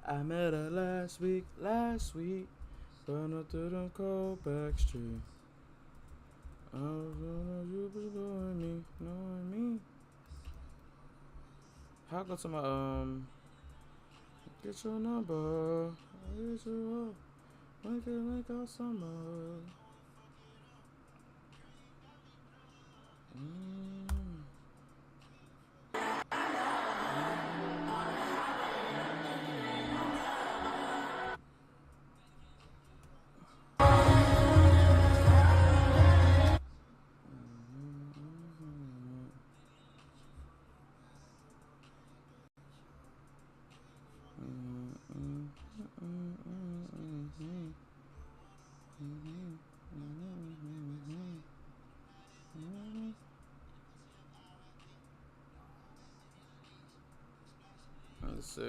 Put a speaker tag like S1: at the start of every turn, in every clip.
S1: I met her last week, burn her through them cold back streets. I was gonna you was knowing me. How go to my get your number, I'll hit you up, make it link out summer. Let's see.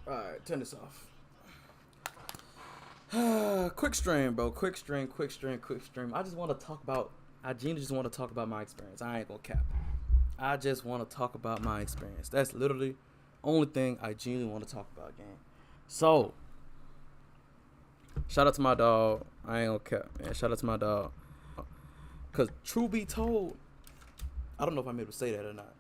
S1: Alright, turn this off. Quick stream, bro. Quick stream. I just want to talk about. I genuinely just want to talk about my experience. I ain't gonna cap. I just want to talk about my experience. That's literally the only thing I genuinely want to talk about, gang. So, shout out to my dog. I ain't gonna cap, man. Shout out to my dog. Cause true be told, I don't know if I'm able to say that or not.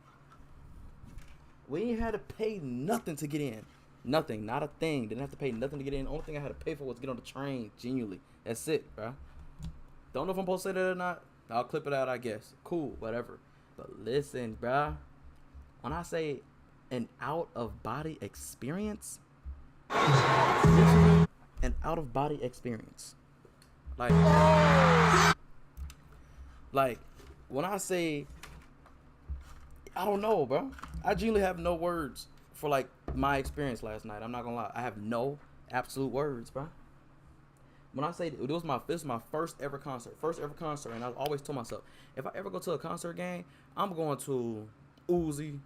S1: We ain't had to pay nothing to get in. Nothing, not a thing. Didn't have to pay nothing to get in. The only thing I had to pay for was to get on the train. Genuinely, that's it, bro. Don't know if I'm supposed to say that or not. I'll clip it out, I guess. Cool, whatever. But listen, bro. When I say an out of body experience, an out of body experience. Like when I say, I don't know, bro. I genuinely have no words for like my experience last night. I'm not gonna lie. I have no absolute words, bro. When I say this was my first ever concert, and I always told myself, if I ever go to a concert game, I'm going to Uzi,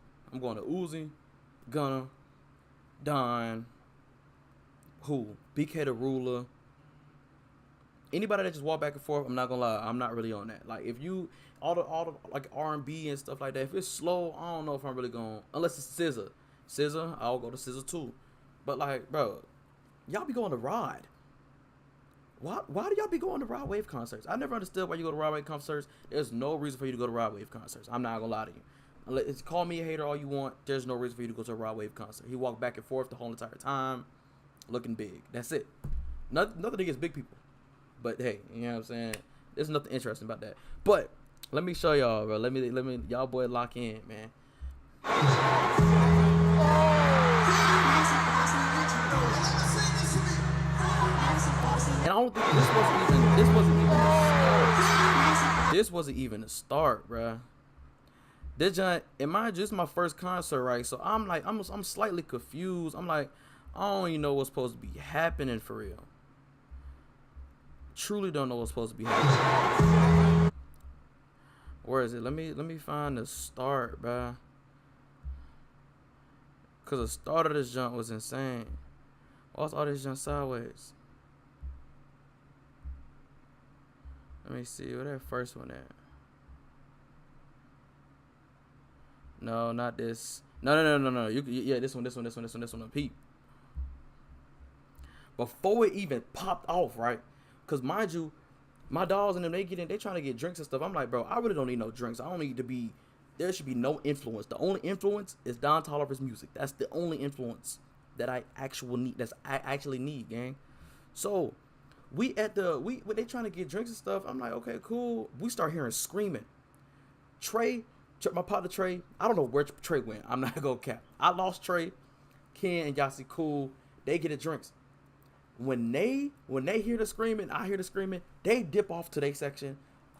S1: Gunna, Don, BK the Ruler, anybody that just walk back and forth. I'm not gonna lie, I'm not really on that. Like if you all the like R&B and stuff like that, if it's slow, I don't know if I'm really going, unless it's SZA, I'll go to SZA too. But like, bro, y'all be going to Rod. Why do y'all be going to Rod Wave concerts? I never understood why you go to Rod Wave concerts. There's no reason for you to go to Rod Wave concerts. I'm not gonna lie to you. Call me a hater all you want. There's no reason for you to go to a Rod Wave concert. He walked back and forth the whole entire time, looking big. That's it. Nothing against big people. But hey, you know what I'm saying? There's nothing interesting about that. But let me show y'all, bro. Let me y'all boy lock in, man. And I don't think this wasn't even the start, bruh. This giant, and mind you, this is my first concert, right? So I'm like, I'm slightly confused. I'm like, I don't even know what's supposed to be happening for real. Truly don't know what's supposed to be happening. Where is it? Let me find the start, bruh. Cause the start of this jump was insane. Why's all this jump sideways? Let me see where that first one at. No, not this. No. Yeah, this one. Peep. Before it even popped off, right? Cause mind you, my dogs and them, they trying to get drinks and stuff. I'm like, bro, I really don't need no drinks. I don't need to be There should be no influence. The only influence is Don Toliver's music. That's the only influence that I actually need, gang. So when they trying to get drinks and stuff, I'm like, okay, cool. We start hearing screaming. Trey, my partner Trey, I don't know where Trey went. I'm not gonna cap. I lost Trey. Ken and Yasi cool. They get the drinks. When they hear the screaming, I hear the screaming. They dip off to their section.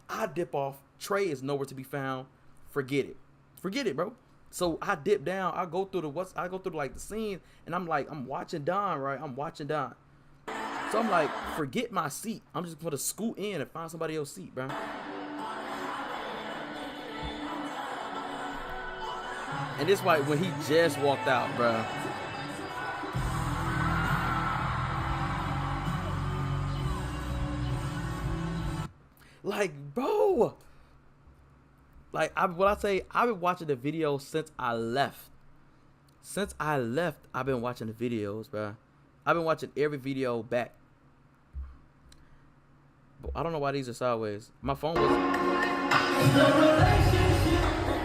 S1: I dip off. Trey is nowhere to be found. Forget it, bro. So I dip down. I go through like the scene, and I'm watching Don, right? I'm watching Don. So I'm like, forget my seat. I'm just gonna scoot in and find somebody else's seat, bro. And this like when he just walked out, bro. Like, bro. Like, I've been watching the video since I left. Since I left, I've been watching the videos, bro. I've been watching every video back. But I don't know why these are sideways. My phone was...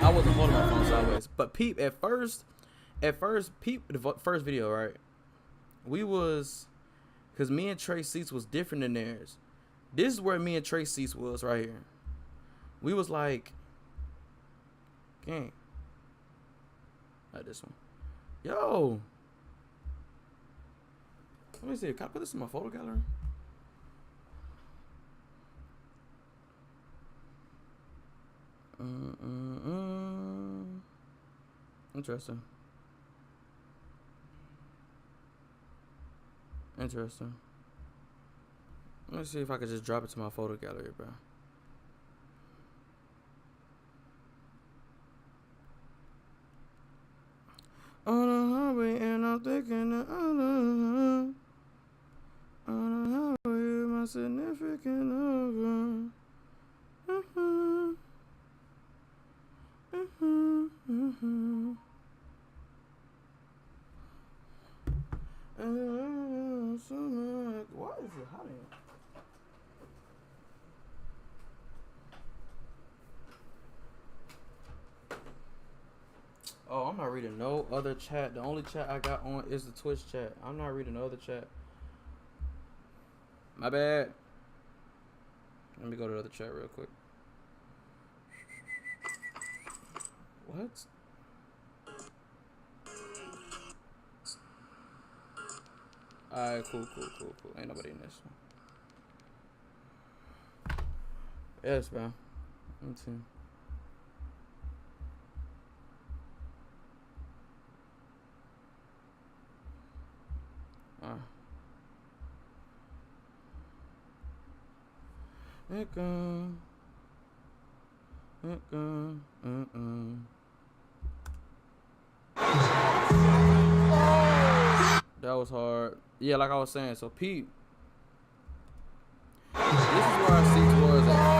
S1: I wasn't holding my phone sideways. But peep, at first, peep, the first video, right? We was... Because me and Trey's seats was different than theirs. This is where me and Trey's seats was, right here. We was like... Gang. Like this one. Yo. Let me see. Can I put this in my photo gallery? Interesting. Interesting. Let me see if I could just drop it to my photo gallery, bro. On the highway and I'm thinking of other. On the highway, my significant other. Why is it hot in here? Oh, I'm not reading no other chat. The only chat I got on is the Twitch chat. I'm not reading no other chat. My bad. Let me go to the other chat real quick. What? Alright, cool. Ain't nobody in this one. Yes, bro. Let's see. That was hard. Yeah, like I was saying. So, Pete, this is where our seats was at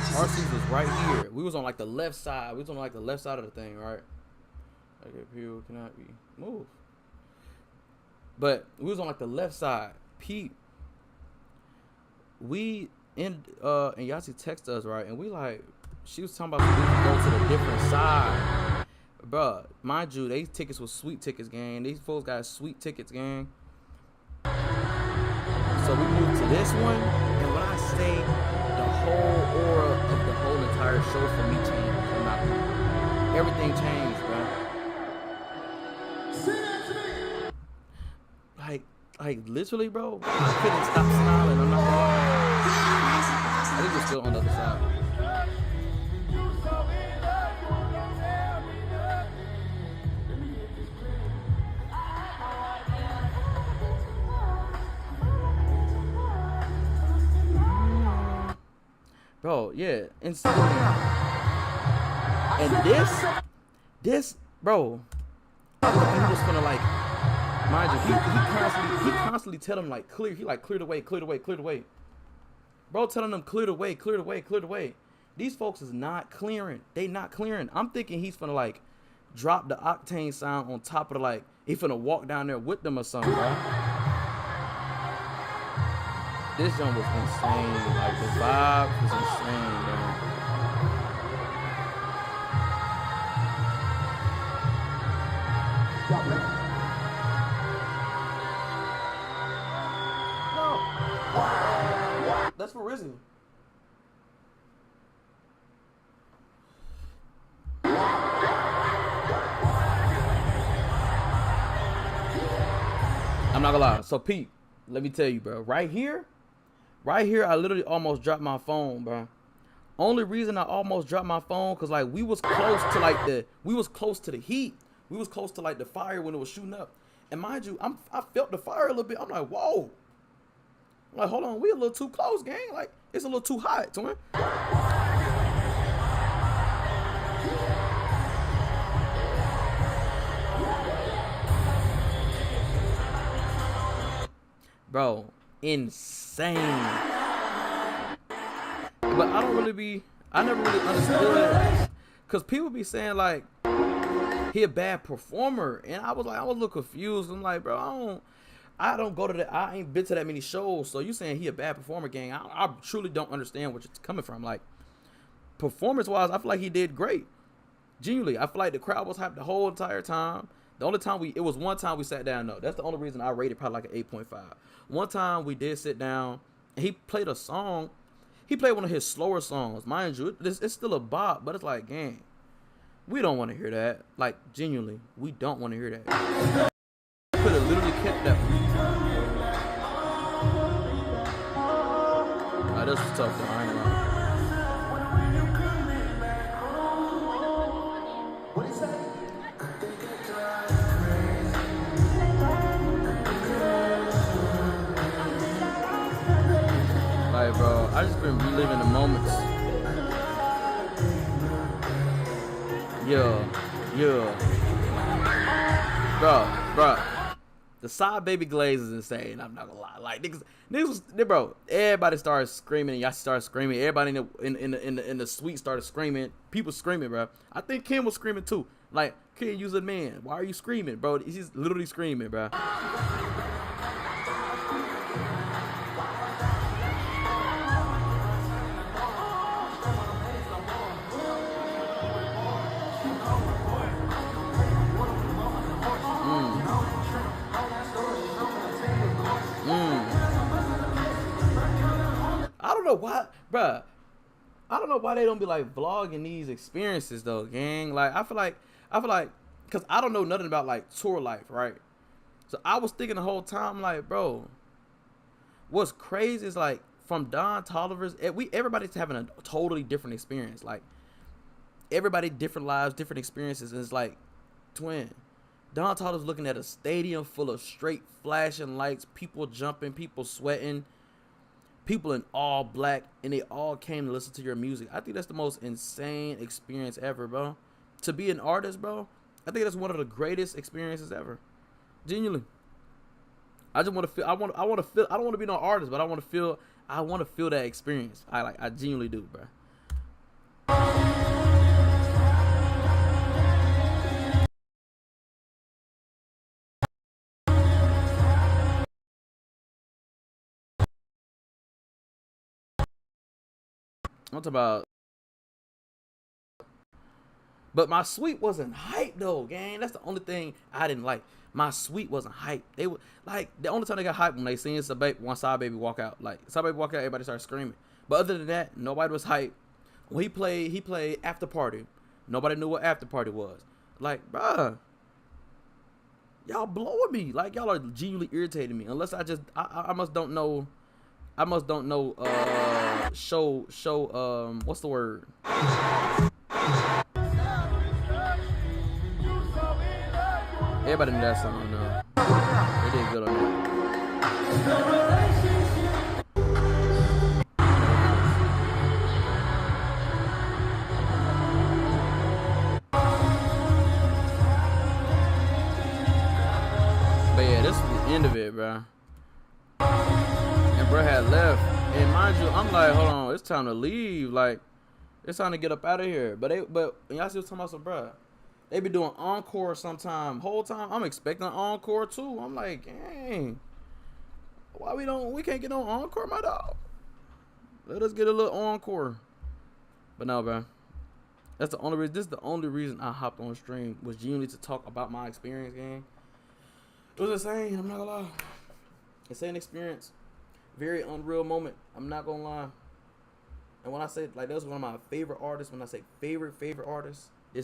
S1: first. Our seats was right here. We was on like the left side. We was on like the left side of the thing, right? Okay, people cannot be moved. But we was on like the left side. Pete, we and Yasi texted us, right? And we like, she was talking about we could go to the different side. Bruh, mind you, these tickets was sweet tickets, gang. These folks got sweet tickets, gang. So we moved to this one, and when I say the whole aura of the whole entire show for me changed, everything changed, bro. Like literally, bro. I couldn't stop smiling. I'm not gonna lie. I think we're still on the other side. Bro, yeah, and this, bro, he just gonna like, mind you, he constantly tell him like clear the way, bro, telling them clear the way. These folks is not clearing. They not clearing. I'm thinking he's gonna like drop the octane sound on top of the like he finna walk down there with them or something, bro. This jump was insane. Like, the vibe was insane, man. That's for Rizzy. I'm not gonna lie. So Pete, let me tell you, bro. Right here, I literally almost dropped my phone, bro. Only reason I almost dropped my phone, cause like we was close to like we was close to the heat. We was close to like the fire when it was shooting up. And mind you, I felt the fire a little bit. I'm like, whoa. I'm like, hold on, we a little too close, gang. Like, it's a little too hot, twin. Bro, insane. But I never really understood it. Cause people be saying like he a bad performer. And I was a little confused. I'm like, bro, I don't go to that. I ain't been to that many shows. So you saying he a bad performer, gang? I truly don't understand where you're coming from. Like, performance wise, I feel like he did great. Genuinely, I feel like the crowd was hyped the whole entire time. The only time it was one time we sat down though. That's the only reason I rated probably like an 8.5. One time we did sit down and he played a song. He played one of his slower songs. Mind you, it's still a bop, but it's like, gang, we don't want to hear that. Like, genuinely, we don't want to hear that. Could have literally kept that. This was tough though. I ain't gonna lie. Like, bro, I just been reliving the moments. Yeah. Bro. The side baby glaze is insane. I'm not gonna lie. Like, bro, everybody started screaming and y'all started screaming. Everybody in the suite started screaming. People screaming, bro. I think Kim was screaming too. Like, Kim, you's a man. Why are you screaming, bro? He's literally screaming, bro. I don't know why, bruh. I don't know why they don't be like vlogging these experiences though, gang. Like, I feel like, cause I don't know nothing about like tour life, right? So I was thinking the whole time, like, bro, what's crazy is like from Don Toliver's, everybody's having a totally different experience. Like, everybody different lives, different experiences, and it's like, twin. Don Toliver's looking at a stadium full of straight flashing lights, people jumping, people sweating. People in all black, and they all came to listen to your music. I think that's the most insane experience ever, bro. To be an artist, bro, I think that's one of the greatest experiences ever. Genuinely. I just want to feel. I want to feel. I don't want to be no artist, but I want to feel. I want to feel that experience. I genuinely do, bro. I'm talking about. But my suite wasn't hype though, gang. That's the only thing I didn't like. My suite wasn't hype. They were like, the only time they got hype when they seen one side baby walk out. Like, side baby walk out, everybody started screaming. But other than that, nobody was hype. When he played After Party. Nobody knew what After Party was. Like, bruh, y'all blowing me. Like, y'all are genuinely irritating me. Unless I must don't know. What's the word? Everybody knew that song, though. They did good on that. But yeah, this was the end of it, bro. And bro had left. And mind you, I'm like, hold on, it's time to leave. Like, it's time to get up out of here. But y'all still talking about some, bro. They be doing encore sometime. Whole time I'm expecting encore too. I'm like, dang. Why we can't get no encore, my dog? Let us get a little encore. But no, bro. That's the only reason. This is the only reason I hopped on stream, was genuinely to talk about my experience, gang. It was insane. I'm not gonna lie. Insane experience. Very unreal moment. I'm not gonna lie. And when I say like that's one of my favorite artists, when I say favorite artists,